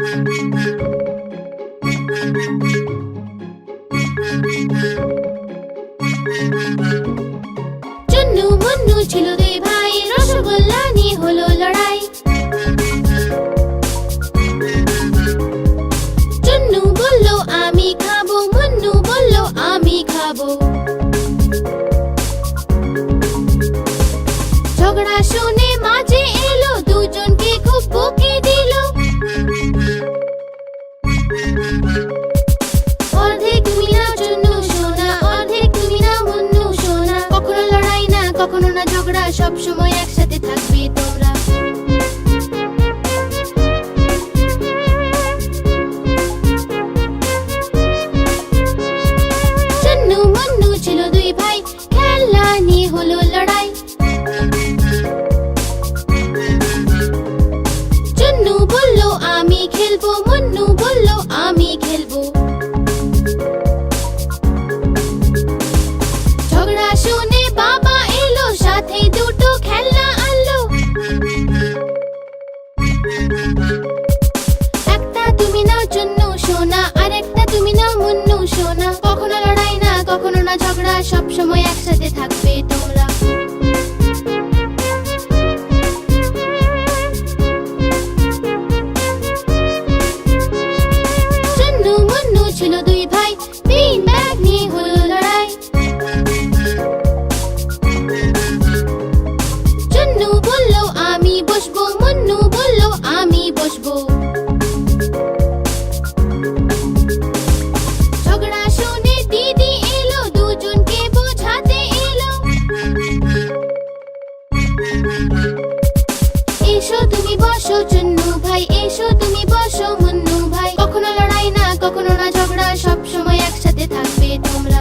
চুন্নু মুন্নু ছিল দুই ভাই, রসগোল্লা নিয়ে হলো লড়াই। চুন্নু বলল আমি খাবো, মুন্নু বলল আমি খাবো। ঝগড়া শুনে মাঝে এলো, দুজনকে খুব বকে দিল। অর্ধেক তুমি নাও চুন্নু সোনা, অর্ধেক তুমি নাও মুন্নু সোনা। কখনো লড়াই না, কখনো না ঝগড়া, সব সময় একসাথে থাকবে তোমরা। চুন্নু মুন্নু ছিল দুই ভাই, খেলনা নিয়ে হলো লড়াই। চুন্নু বলল আমি খেলবো, মুন্নু বলল আমি খেলবো। ঝগড়া শুনে বাবা এলো, সাথে দুটো খেলনা আনলো। একটা তুমি নাও চুন্নু সোনা, আর একটা তুমি নাও মুন্নু সোনা। কখনো লড়াই না, কখনো না ঝগড়া, সব সময় একসাথে থাকবে তোমরা। চুন্নু মুন্নু ছিল দুই ভাই, বিন ব্যাগ নিয়ে হলো লড়াই। চুন্নু বলল আমি বসবো, মুন্নু বলল আমি বসবো। ঝগড়া শুনে দিদি এলো, দুজনকে বোঝাতে এলো। এসো তুমি বসো চুন্নু ভাই, এসো তুমি বসো মুন্নু ভাই। কখনো লড়াই না, কখনো না ঝগড়া, সব সময় একসাথে থাকবে তোমরা।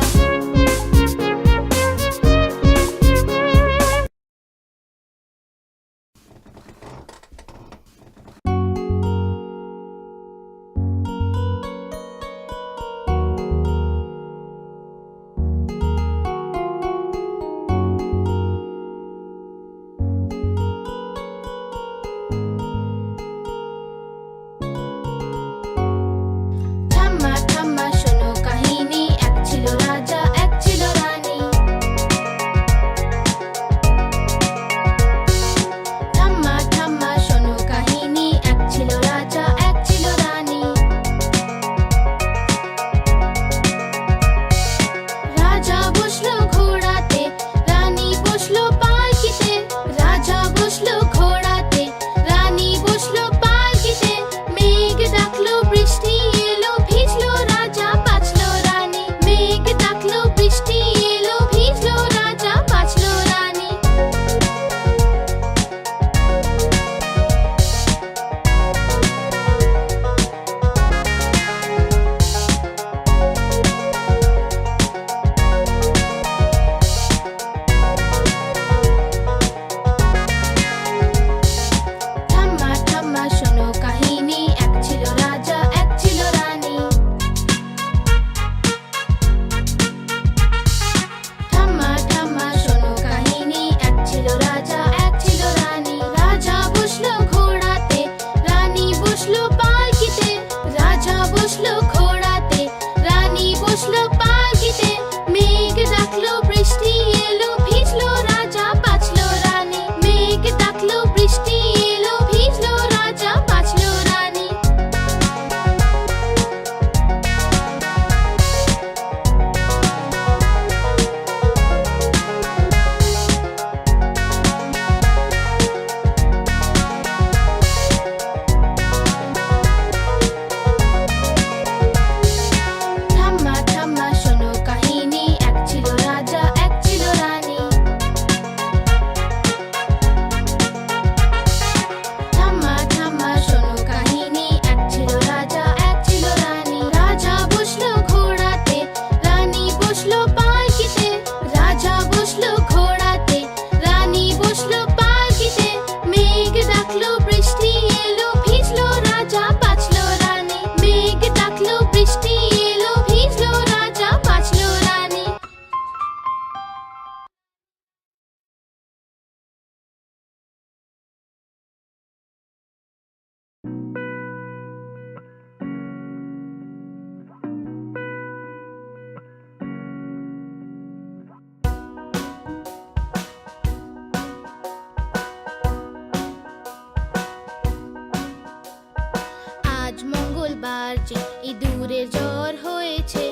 মঙ্গলবার যে ইঁদুরের জ্বর হয়েছে,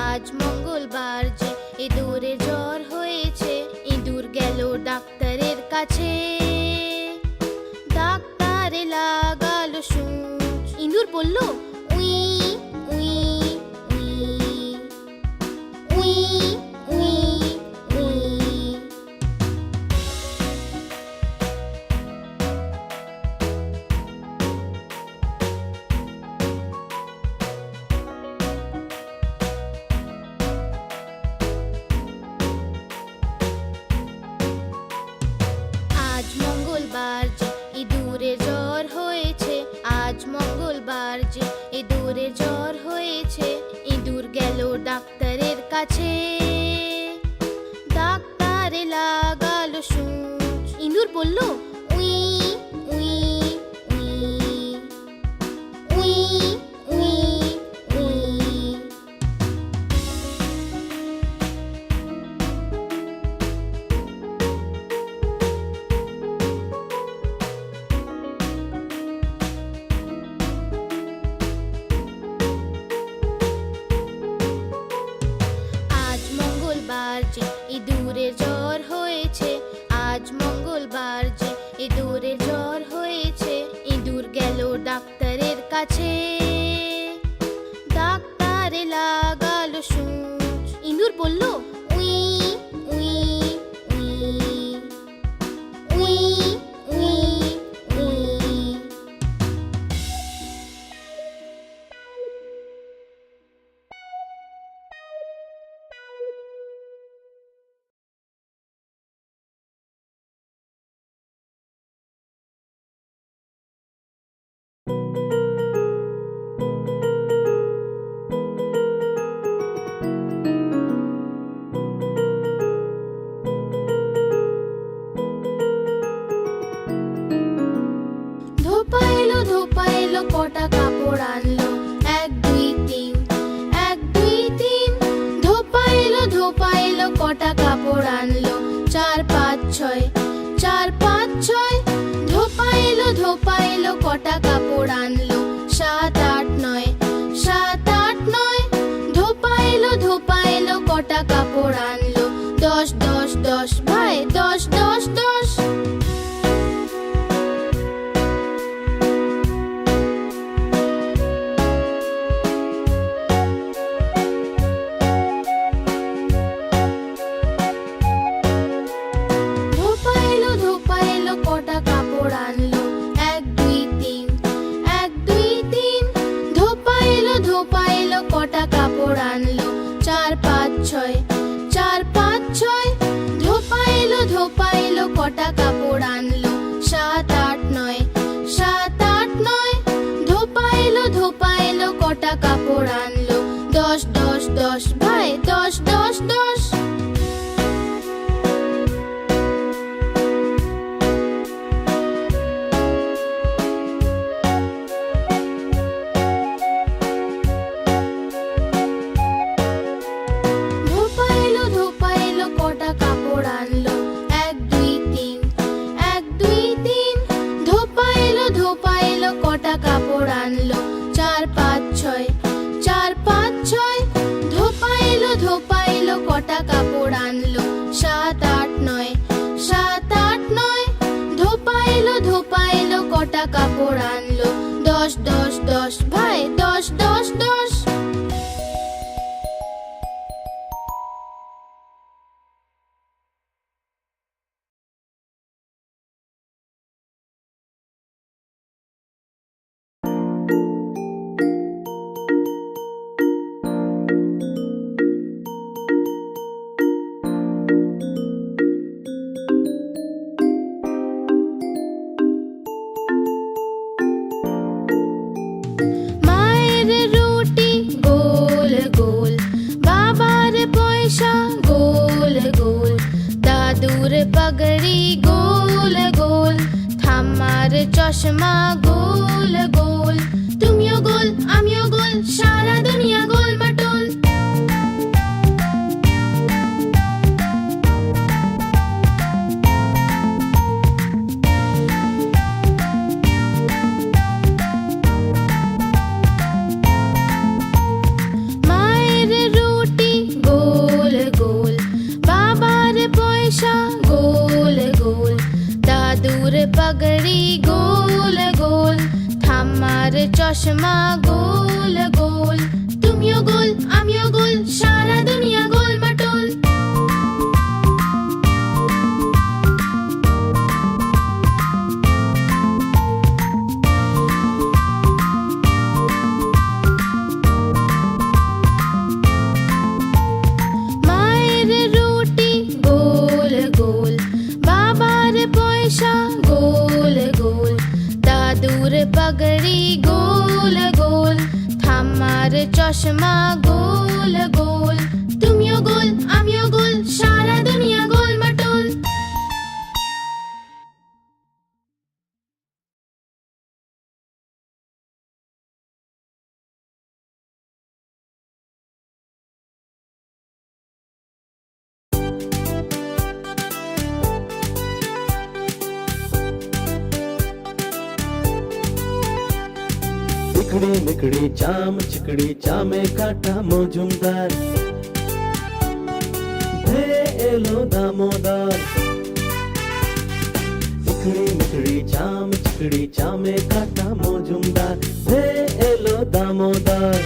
আজ মঙ্গলবার যে ইঁদুরের জ্বর হয়েছে। ইঁদুর গেল ডাক্তারের কাছে, ডাক্তারে লাগালো সূচ। ইঁদুর বলল উই উই উই উই উই উই। আজ মঙ্গলবার যে ইঁদুরের জ্বর হয়েছে, আজ মঙ্গলবার যে ইঁদুরের জ্বর হয়েছে। ইঁদুর গেল ডাক্তারের কাছে, ডাক্তারে লাগালো সূচ। ইঁদুর বলল উই উই উই উই উই উই। আজ মঙ্গলবার যে ইঁদুরের জ্বর হয়েছে, আজ মঙ্গলবার যে ইঁদুরের জ্বর হয়েছে। ইঁদুর গেল ডাক্তারের কাছে, ডাক্তারে লাগালো সূচ। ইঁদুর বলল উই উই উই উই উই উই। ধোপা এলো ধোপা এলো কটা কাপড় আনলো, এক দুই তিন এক দুই তিন। ধোপা এলো কটা কাপড় আনলো, চার পাঁচ ছয় চার পাঁচ ছয়। ধোপা এলো কটা কাপড় আনলো, সাত আট নয় সাত আট নয়। ধোপা এলো কটা কাপড় আনলো, দশ দশ দশ ভাই দশ দশ দশ। ধোপা এলো কটা কাপড় আনলো, এক দুই তিন এক দুই তিন। ধোপা এলো কটা কাপড় আনলো, চার পাঁচ ছয় চার পাঁচ ছয়। ধোপা এলো কটা কাপড় আনলো, সাত আট নয় সাত আট নয়। ধোপা এলো কটা কাপড় আনলো, দশ দশ দশ ভাই দশ দশ দশ। ধোপা এলো কটা কাপড় আনলো, এক দুই তিন এক দুই তিন। ধোপা এলো কটা কাপড় আনলো, চার পাঁচ ছয় চার পাঁচ ছয়। ধোপা এলো কটা কাপড় আনলো, সাত আট নয় সাত আট নয়। ধোপা এলো কটা কাপড় আনলো, দশ দশ দশ ভাই দশ দশ দশ। মায়ের রুটি গোল গোল, বাবার পয়সা গোল গোল। দাদুর পাগড়ি গোল গোল, ঠাম্মার চশমা গোল গোল। তুমিও গোল আমিও গোল, সারা দুনিয়া গোল বাটল। চশমা গোল গোল, তুমিও গোল আমিও গোল, সারা দুনিয়া গোল মাটোল। মায়ের রুটি গোল গোল, বাবার পয়সা গোল গোল, দাদুর পাগড়ি গোল গোল, ঠাম্মার চশমা গোল গোল, তুমিও গোল আমিও গোল, সারা দুনিয়া গোল মাটোল। चिकड़ी मिकड़ी चाम चिकड़ी चामे काटा मजुमदार, धे एलो दामोदर। चिकड़ी मिकड़ी चाम चिकड़ी चामे काटा मजुमदार, धे एलो दामोदर।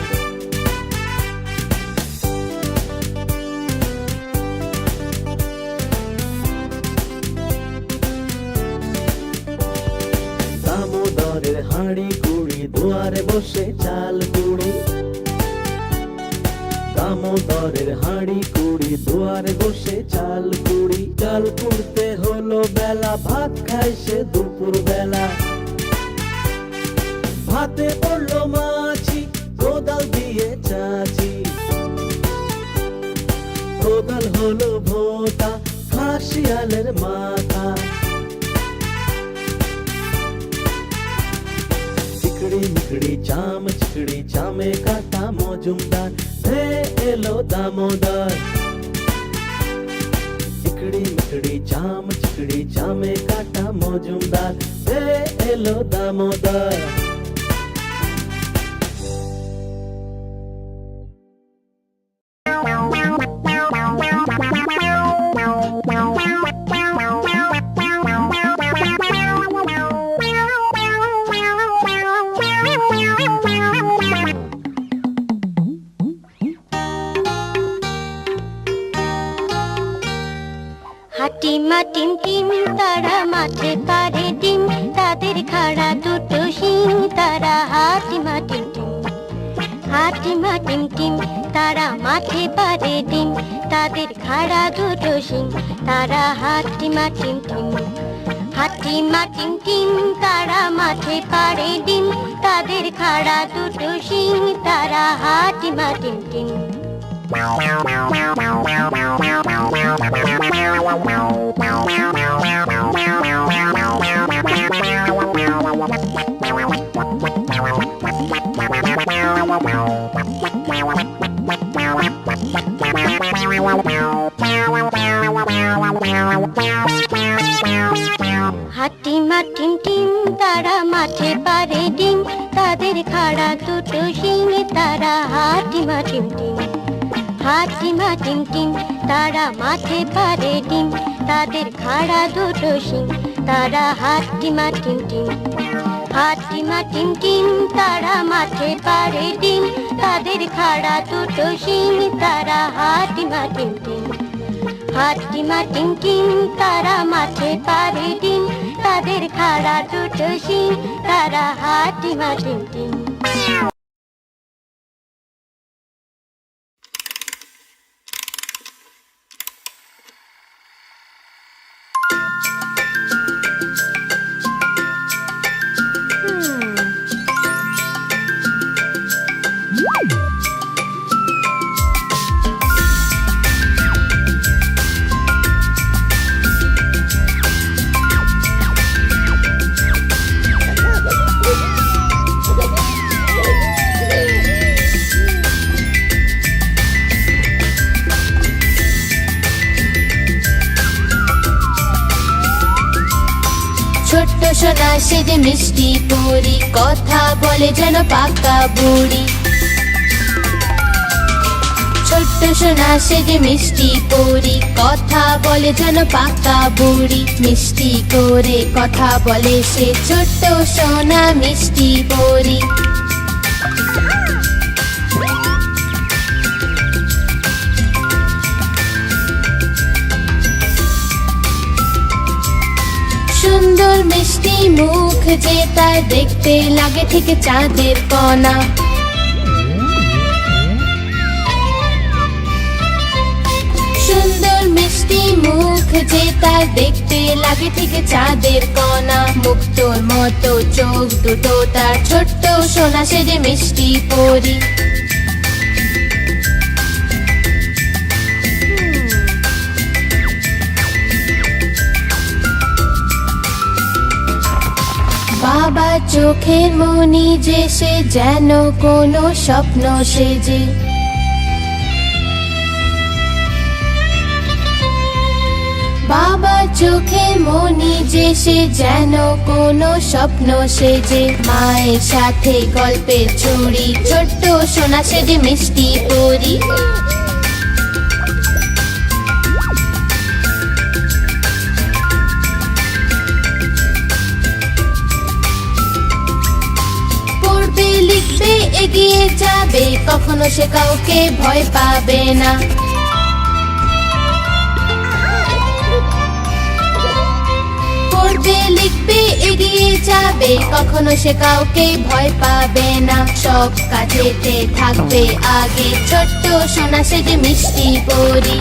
দামোদরের হাঁড়ি কুড়ি দুয়ারে বসে চাল কুড়ি, দামোদরের হাঁড়ি কুড়ি দুয়ারে বসে চাল কুড়ি। চাল কুড়তে হলো বেলা, ভাত খায় সে দুপুর বেলা। ভাতে পড়লো মাছি, কোদাল দিয়ে চাচি। কোদাল হলো ভোঁতা, খাসিয়ালের মাথা। चिकड़ी मिकड़ी चाम चिकड़ी चामे काटा मजुमदार, धे एलो दामोदर। चिकड़ी मिकड़ी चाम चिकड़ी चामे काटा मजुमदार, धे एलो दामोदर। হাটিমা টিম টিম তারা মাঠে পারে ডিম, তাদের খাড়া দুটো শিং তারা হাটিমা টিম টিম। হাটিমা টিম টিম তারা মাঠে পারে ডিম, তাদের খাড়া দুটো শিং তারা হাটিমা টিম টিম। হাটিমা টিম টিম তারা মাঠে পারে ডিম, তাদের খাড়া দুটো শিং তারা হাটিমা টিম টিম। হাটিমা টিম টিম তারা মাঠে পারে ডিম, তাদের খাড়া দুটো শিং তারা হাটিমা টিম টিম। হাটিমা টিম টিম তারা মাঠে পারে ডিম, তাদের খাড়া দুটো শিং তারা হাটিমা টিম টিম। হাটিমা টিম টিম তারা মাঠে পারে ডিম, তাদের খাড়া দুটো শিং তারা হাটিমা টিম টিম। হাটিমা টিম টিম তারা মাঠে পারে ডিম, তাদের খাড়া দুটো শিং তারা হাটিমা টিম টিম। ছোট্ট সোনা সে যে মিষ্টি পরি, কথা বলে যেন পাকা বুড়ি। ছোট্ট সোনা সে যে মিষ্টি পরি, কথা বলে যেন পাকা বুড়ি। মিষ্টি করে কথা বলে সে ছোট্ট সোনা মিষ্টি পরি। মিষ্টি মুখ যে তার দেখতে লাগে ঠিক চাঁদের কণা। সুন্দর মিষ্টি মুখ যে তার দেখতে লাগে ঠিক চাঁদের কণা। মুক্তোর মতো চোখ দুটো তার, ছোট্ট সোনা সেজে মিষ্টি পরি। বাবা চোখের মনি যে সে যেন কোনো স্বপ্ন সেজে। বাবা চোখের মনি যে সে যেন কোনো স্বপ্ন সেজে। মায়ের সাথে গল্পের ছুরি, ছোট্ট সোনা সেজে মিষ্টি পরি। পড়বে লিখবে এগিয়ে যাবে, কখনো সে কাউকে ভয় পাবে না। পড়বে লিখবে এগিয়ে যাবে, কখনো সে কাউকে ভয় পাবে না। সব কাজেতে থাকবে আগে, ছোট্ট সোনা সেজে মিষ্টি পরি।